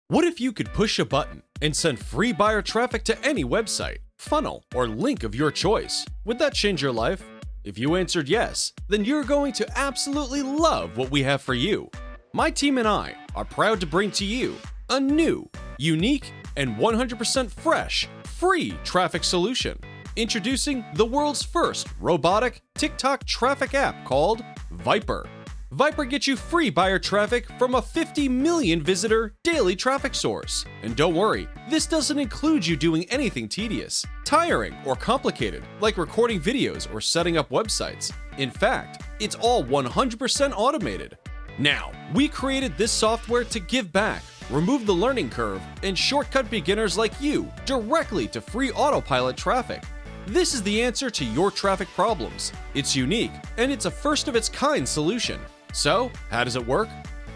What if you could push a button and send free buyer traffic to any website, funnel, or link of your choice? Would that change your life? If you answered yes, then you're going to absolutely love what we have for you. My team and I are proud to bring to you a new, unique, and 100% fresh, free traffic solution. Introducing the world's first robotic TikTok traffic app called Viper. Viper gets you free buyer traffic from a 50 million visitor daily traffic source. And don't worry, this doesn't include you doing anything tedious, tiring, or complicated, like recording videos or setting up websites. In fact, it's all 100% automated. Now, we created this software to give back, remove the learning curve, and shortcut beginners like you directly to free AutoPilot traffic. This is the answer to your traffic problems. It's unique, and it's a first-of-its-kind solution. So, how does it work?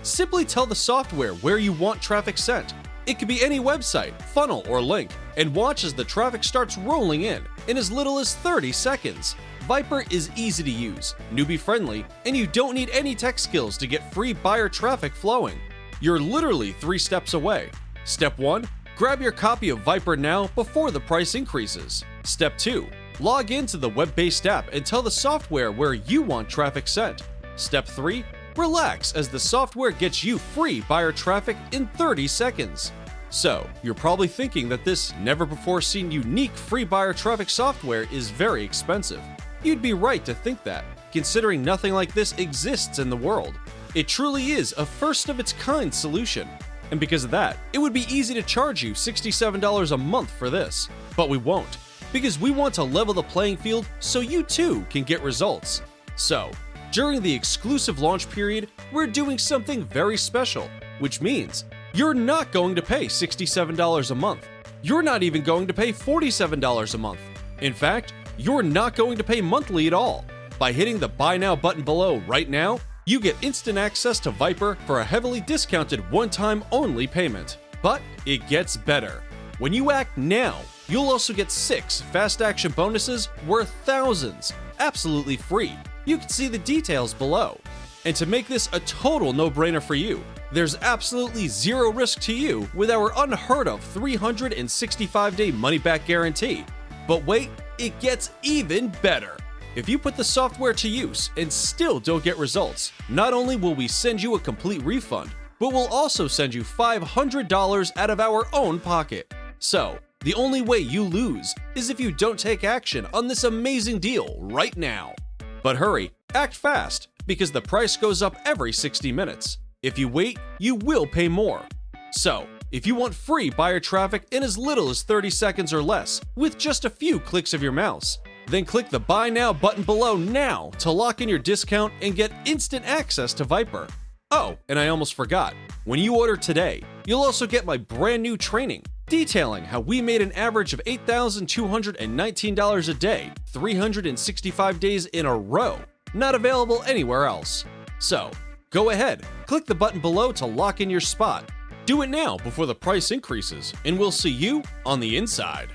Simply tell the software where you want traffic sent. It could be any website, funnel, or link, and watch as the traffic starts rolling in as little as 30 seconds. Viper is easy to use, newbie-friendly, and you don't need any tech skills to get free buyer traffic flowing. You're literally 3 steps away. Step 1. Grab your copy of Viper now before the price increases. Step 2. Log into the web-based app and tell the software where you want traffic sent. Step 3. Relax as the software gets you free buyer traffic in 30 seconds. So, you're probably thinking that this never-before-seen unique free buyer traffic software is very expensive. You'd be right to think that, considering nothing like this exists in the world. It truly is a first-of-its-kind solution. And because of that, it would be easy to charge you $67 a month for this. But we won't, because we want to level the playing field so you too can get results. So, during the exclusive launch period, we're doing something very special, which means you're not going to pay $67 a month. You're not even going to pay $47 a month. In fact, you're not going to pay monthly at all. By hitting the Buy Now button below right now, you get instant access to Viper for a heavily discounted one-time only payment. But it gets better. When you act now, you'll also get 6 fast action bonuses worth thousands, absolutely free. You can see the details below. And to make this a total no-brainer for you, there's absolutely zero risk to you with our unheard of 365-day money-back guarantee. But wait, it gets even better. If you put the software to use and still don't get results, not only will we send you a complete refund, but we'll also send you $500 out of our own pocket. So, the only way you lose is if you don't take action on this amazing deal right now. But hurry, act fast, because the price goes up every 60 minutes. If you wait, you will pay more. So, if you want free buyer traffic in as little as 30 seconds or less, with just a few clicks of your mouse, then click the Buy Now button below now to lock in your discount and get instant access to Viper. Oh, and I almost forgot. When you order today, you'll also get my brand new training detailing how we made an average of $8,219 a day, 365 days in a row, not available anywhere else. So, go ahead, click the button below to lock in your spot. Do it now before the price increases, and we'll see you on the inside.